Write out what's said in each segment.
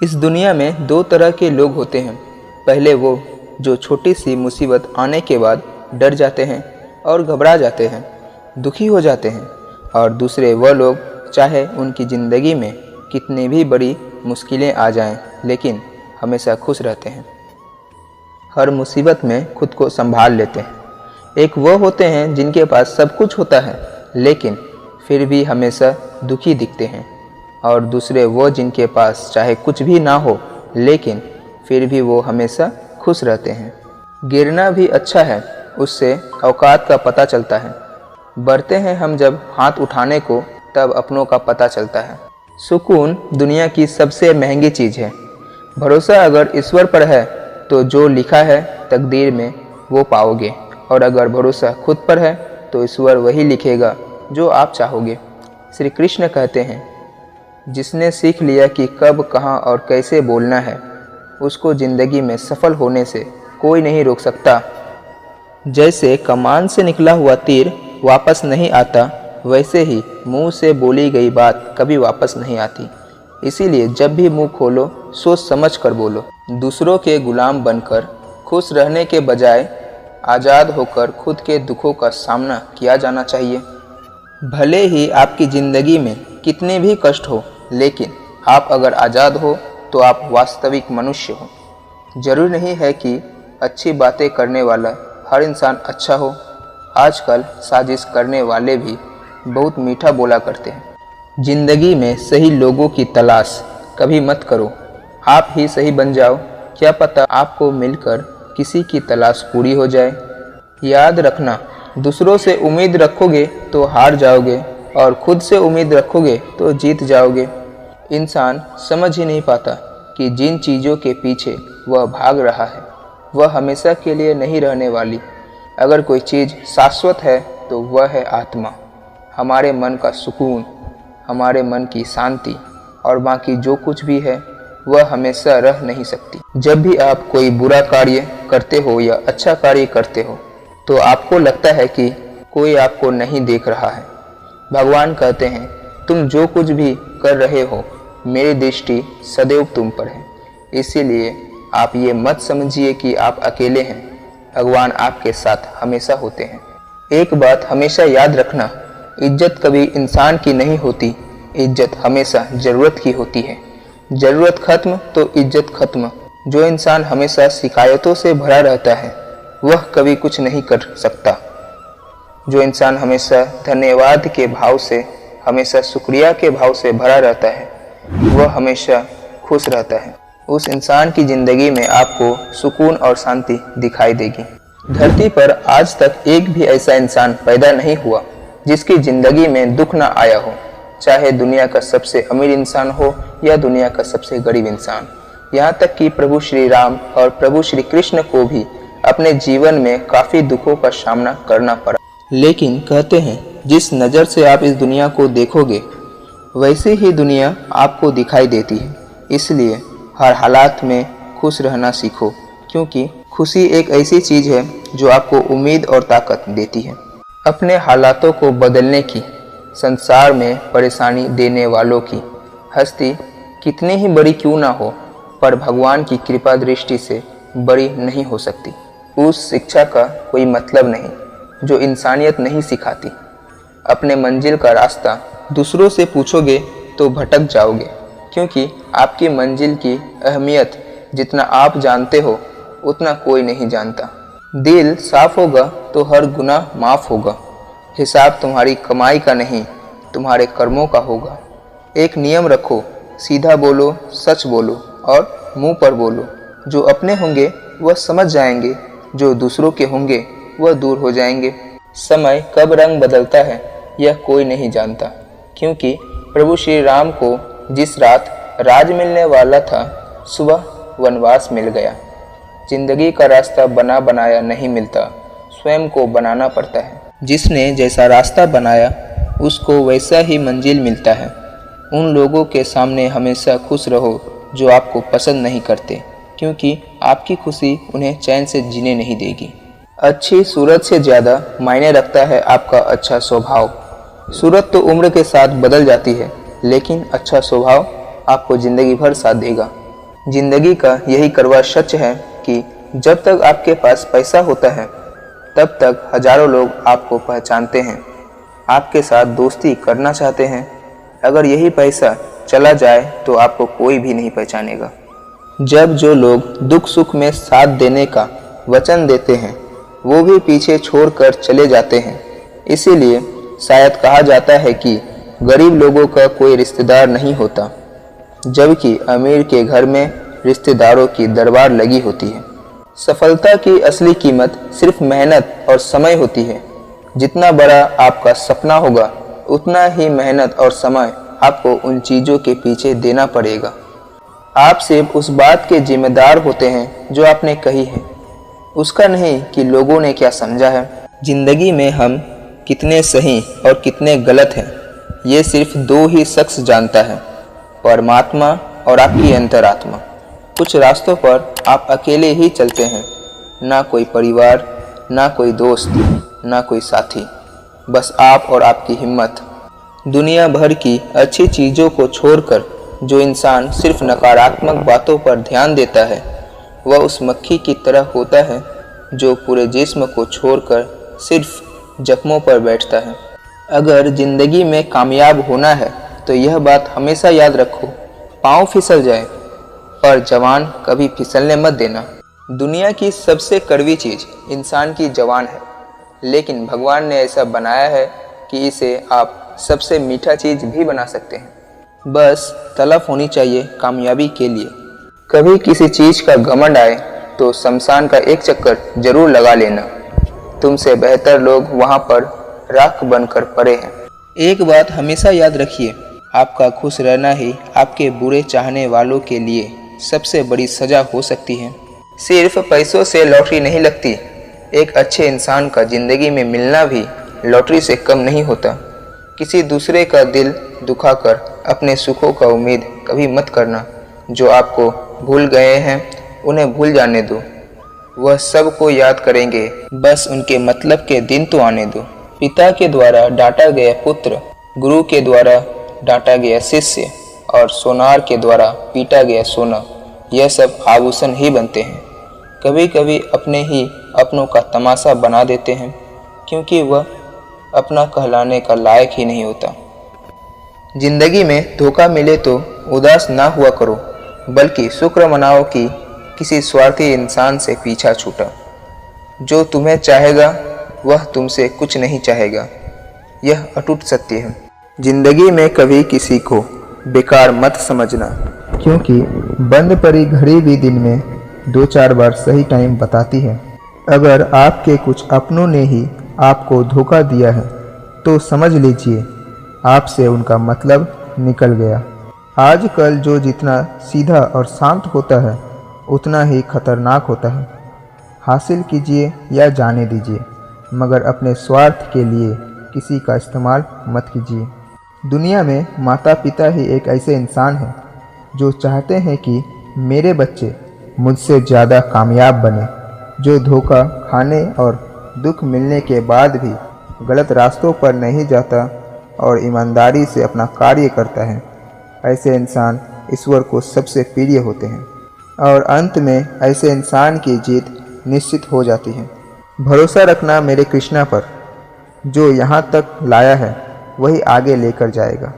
इस दुनिया में दो तरह के लोग होते हैं। पहले वो जो छोटी सी मुसीबत आने के बाद डर जाते हैं और घबरा जाते हैं, दुखी हो जाते हैं। और दूसरे वह लोग चाहे उनकी ज़िंदगी में कितनी भी बड़ी मुश्किलें आ जाएं, लेकिन हमेशा खुश रहते हैं, हर मुसीबत में खुद को संभाल लेते हैं। एक वो होते हैं जिनके पास सब कुछ होता है लेकिन फिर भी हमेशा दुखी दिखते हैं। और दूसरे वो जिनके पास चाहे कुछ भी ना हो लेकिन फिर भी वो हमेशा खुश रहते हैं। गिरना भी अच्छा है, उससे औकात का पता चलता है। बढ़ते हैं हम जब हाथ उठाने को, तब अपनों का पता चलता है। सुकून दुनिया की सबसे महंगी चीज़ है। भरोसा अगर ईश्वर पर है तो जो लिखा है तकदीर में वो पाओगे, और अगर भरोसा खुद पर है तो ईश्वर वही लिखेगा जो आप चाहोगे। श्री कृष्ण कहते हैं, जिसने सीख लिया कि कब, कहाँ और कैसे बोलना है, उसको ज़िंदगी में सफल होने से कोई नहीं रोक सकता। जैसे कमान से निकला हुआ तीर वापस नहीं आता, वैसे ही मुंह से बोली गई बात कभी वापस नहीं आती। इसीलिए जब भी मुंह खोलो सोच समझ कर बोलो। दूसरों के गुलाम बनकर खुश रहने के बजाय आज़ाद होकर खुद के दुखों का सामना किया जाना चाहिए। भले ही आपकी ज़िंदगी में कितने भी कष्ट हो, लेकिन आप अगर आज़ाद हो तो आप वास्तविक मनुष्य हो। जरूरी नहीं है कि अच्छी बातें करने वाला हर इंसान अच्छा हो। आजकल साजिश करने वाले भी बहुत मीठा बोला करते हैं। ज़िंदगी में सही लोगों की तलाश कभी मत करो, आप ही सही बन जाओ। क्या पता आपको मिलकर किसी की तलाश पूरी हो जाए। याद रखना, दूसरों से उम्मीद रखोगे तो हार जाओगे और खुद से उम्मीद रखोगे तो जीत जाओगे। इंसान समझ ही नहीं पाता कि जिन चीज़ों के पीछे वह भाग रहा है वह हमेशा के लिए नहीं रहने वाली। अगर कोई चीज़ शाश्वत है तो वह है आत्मा, हमारे मन का सुकून, हमारे मन की शांति, और बाकी जो कुछ भी है वह हमेशा रह नहीं सकती। जब भी आप कोई बुरा कार्य करते हो या अच्छा कार्य करते हो तो आपको लगता है कि कोई आपको नहीं देख रहा है। भगवान कहते हैं, तुम जो कुछ भी कर रहे हो मेरी दृष्टि सदैव तुम पर है। इसीलिए आप ये मत समझिए कि आप अकेले हैं, भगवान आपके साथ हमेशा होते हैं। एक बात हमेशा याद रखना, इज्जत कभी इंसान की नहीं होती, इज्जत हमेशा ज़रूरत की होती है। ज़रूरत खत्म तो इज्जत खत्म। जो इंसान हमेशा शिकायतों से भरा रहता है वह कभी कुछ नहीं कर सकता। जो इंसान हमेशा धन्यवाद के भाव से, हमेशा शुक्रिया के भाव से भरा रहता है, वह हमेशा खुश रहता है। उस इंसान की ज़िंदगी में आपको सुकून और शांति दिखाई देगी। धरती पर आज तक एक भी ऐसा इंसान पैदा नहीं हुआ जिसकी ज़िंदगी में दुख ना आया हो, चाहे दुनिया का सबसे अमीर इंसान हो या दुनिया का सबसे गरीब इंसान। यहाँ तक कि प्रभु श्री राम और प्रभु श्री कृष्ण को भी अपने जीवन में काफ़ी दुखों का सामना करना पड़ा। लेकिन कहते हैं, जिस नज़र से आप इस दुनिया को देखोगे वैसे ही दुनिया आपको दिखाई देती है। इसलिए हर हालात में खुश रहना सीखो, क्योंकि खुशी एक ऐसी चीज़ है जो आपको उम्मीद और ताकत देती है। अपने हालातों को बदलने की, संसार में परेशानी देने वालों की हस्ती कितनी ही बड़ी क्यों ना हो, पर भगवान की कृपा दृष्टि से बड़ी नहीं हो सकती। उस शिक्षा का कोई मतलब नहीं जो इंसानियत नहीं सिखाती। अपने मंजिल का रास्ता दूसरों से पूछोगे तो भटक जाओगे, क्योंकि आपकी मंजिल की अहमियत जितना आप जानते हो उतना कोई नहीं जानता। दिल साफ होगा तो हर गुनाह माफ़ होगा। हिसाब तुम्हारी कमाई का नहीं, तुम्हारे कर्मों का होगा। एक नियम रखो, सीधा बोलो, सच बोलो और मुंह पर बोलो। जो अपने होंगे वह समझ जाएंगे, जो दूसरों के होंगे वह दूर हो जाएंगे। समय कब रंग बदलता है यह कोई नहीं जानता, क्योंकि प्रभु श्री राम को जिस रात राज मिलने वाला था, सुबह वनवास मिल गया। जिंदगी का रास्ता बना बनाया नहीं मिलता, स्वयं को बनाना पड़ता है। जिसने जैसा रास्ता बनाया उसको वैसा ही मंजिल मिलता है। उन लोगों के सामने हमेशा खुश रहो जो आपको पसंद नहीं करते, क्योंकि आपकी खुशी उन्हें चैन से जीने नहीं देगी। अच्छी सूरत से ज़्यादा मायने रखता है आपका अच्छा स्वभाव। सूरत तो उम्र के साथ बदल जाती है, लेकिन अच्छा स्वभाव आपको ज़िंदगी भर साथ देगा। जिंदगी का यही कड़वा सच है कि जब तक आपके पास पैसा होता है तब तक हजारों लोग आपको पहचानते हैं, आपके साथ दोस्ती करना चाहते हैं। अगर यही पैसा चला जाए तो आपको कोई भी नहीं पहचानेगा। जब जो लोग दुख सुख में साथ देने का वचन देते हैं वो भी पीछे छोड़कर चले जाते हैं। इसीलिए शायद कहा जाता है कि गरीब लोगों का कोई रिश्तेदार नहीं होता, जबकि अमीर के घर में रिश्तेदारों की दरबार लगी होती है। सफलता की असली कीमत सिर्फ मेहनत और समय होती है। जितना बड़ा आपका सपना होगा उतना ही मेहनत और समय आपको उन चीज़ों के पीछे देना पड़ेगा। आप सिर्फ उस बात के जिम्मेदार होते हैं जो आपने कही है, उसका नहीं कि लोगों ने क्या समझा है। जिंदगी में हम कितने सही और कितने गलत हैं ये सिर्फ दो ही शख्स जानता है, परमात्मा और आपकी अंतरात्मा। कुछ रास्तों पर आप अकेले ही चलते हैं, ना कोई परिवार, ना कोई दोस्त, ना कोई साथी, बस आप और आपकी हिम्मत। दुनिया भर की अच्छी चीज़ों को छोड़कर जो इंसान सिर्फ नकारात्मक बातों पर ध्यान देता है वह उस मक्खी की तरह होता है जो पूरे जिस्म को छोड़कर सिर्फ जख्मों पर बैठता है। अगर ज़िंदगी में कामयाब होना है तो यह बात हमेशा याद रखो, पाँव फिसल जाए पर जवान कभी फिसलने मत देना। दुनिया की सबसे कड़वी चीज़ इंसान की जवान है, लेकिन भगवान ने ऐसा बनाया है कि इसे आप सबसे मीठा चीज़ भी बना सकते हैं। बस तलब होनी चाहिए कामयाबी के लिए। कभी किसी चीज़ का घमंड आए तो शमशान का एक चक्कर जरूर लगा लेना। तुमसे बेहतर लोग वहाँ पर राख बनकर पड़े हैं। एक बात हमेशा याद रखिए, आपका खुश रहना ही आपके बुरे चाहने वालों के लिए सबसे बड़ी सज़ा हो सकती है। सिर्फ पैसों से लॉटरी नहीं लगती, एक अच्छे इंसान का ज़िंदगी में मिलना भी लॉटरी से कम नहीं होता। किसी दूसरे का दिल दुखाकर अपने सुखों का उम्मीद कभी मत करना। जो आपको भूल गए हैं उन्हें भूल जाने दो, वह सबको याद करेंगे, बस उनके मतलब के दिन तो आने दो। पिता के द्वारा डांटा गया पुत्र, गुरु के द्वारा डांटा गया शिष्य और सोनार के द्वारा पीटा गया सोना, यह सब आभूषण ही बनते हैं। कभी कभी अपने ही अपनों का तमाशा बना देते हैं क्योंकि वह अपना कहलाने का लायक ही नहीं होता। जिंदगी में धोखा मिले तो उदास ना हुआ करो, बल्कि शुक्र मनाओ कि किसी स्वार्थी इंसान से पीछा छूटा। जो तुम्हें चाहेगा वह तुमसे कुछ नहीं चाहेगा, यह अटूट सत्य है। जिंदगी में कभी किसी को बेकार मत समझना, क्योंकि बंद पड़ी घड़ी भी दिन में 2-4 बार सही टाइम बताती है। अगर आपके कुछ अपनों ने ही आपको धोखा दिया है तो समझ लीजिए आपसे उनका मतलब निकल गया। आजकल जो जितना सीधा और शांत होता है उतना ही खतरनाक होता है। हासिल कीजिए या जाने दीजिए, मगर अपने स्वार्थ के लिए किसी का इस्तेमाल मत कीजिए। दुनिया में माता पिता ही एक ऐसे इंसान हैं जो चाहते हैं कि मेरे बच्चे मुझसे ज़्यादा कामयाब बने, जो धोखा खाने और दुख मिलने के बाद भी गलत रास्तों पर नहीं जाता और ईमानदारी से अपना कार्य करता है। ऐसे इंसान ईश्वर को सबसे प्रिय होते हैं और अंत में ऐसे इंसान की जीत निश्चित हो जाती है। भरोसा रखना मेरे कृष्णा पर, जो यहाँ तक लाया है वही आगे लेकर जाएगा।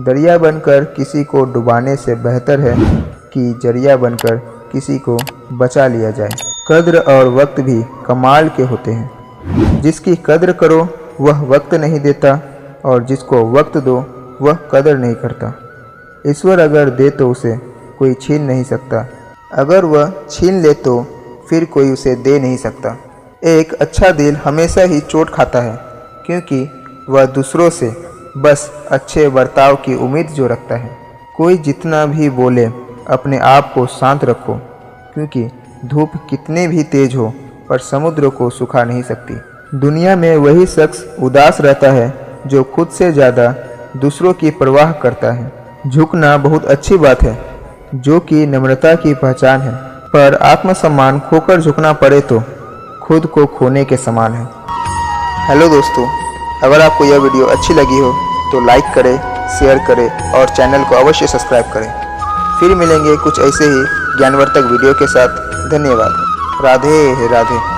दरिया बनकर किसी को डुबाने से बेहतर है कि जरिया बनकर किसी को बचा लिया जाए। कद्र और वक्त भी कमाल के होते हैं। जिसकी कद्र करो वह वक्त नहीं देता और जिसको वक्त दो वह कद्र नहीं करता। ईश्वर अगर दे तो उसे कोई छीन नहीं सकता, अगर वह छीन ले तो फिर कोई उसे दे नहीं सकता। एक अच्छा दिल हमेशा ही चोट खाता है, क्योंकि वह दूसरों से बस अच्छे बर्ताव की उम्मीद जो रखता है। कोई जितना भी बोले अपने आप को शांत रखो, क्योंकि धूप कितने भी तेज हो पर समुद्र को सुखा नहीं सकती। दुनिया में वही शख्स उदास रहता है जो खुद से ज़्यादा दूसरों की परवाह करता है। झुकना बहुत अच्छी बात है, जो कि नम्रता की पहचान है, पर आत्मसम्मान खोकर झुकना पड़े तो खुद को खोने के समान है। हेलो दोस्तों, अगर आपको यह वीडियो अच्छी लगी हो तो लाइक करें, शेयर करें और चैनल को अवश्य सब्सक्राइब करें। फिर मिलेंगे कुछ ऐसे ही ज्ञानवर्धक वीडियो के साथ। धन्यवाद। राधे राधे।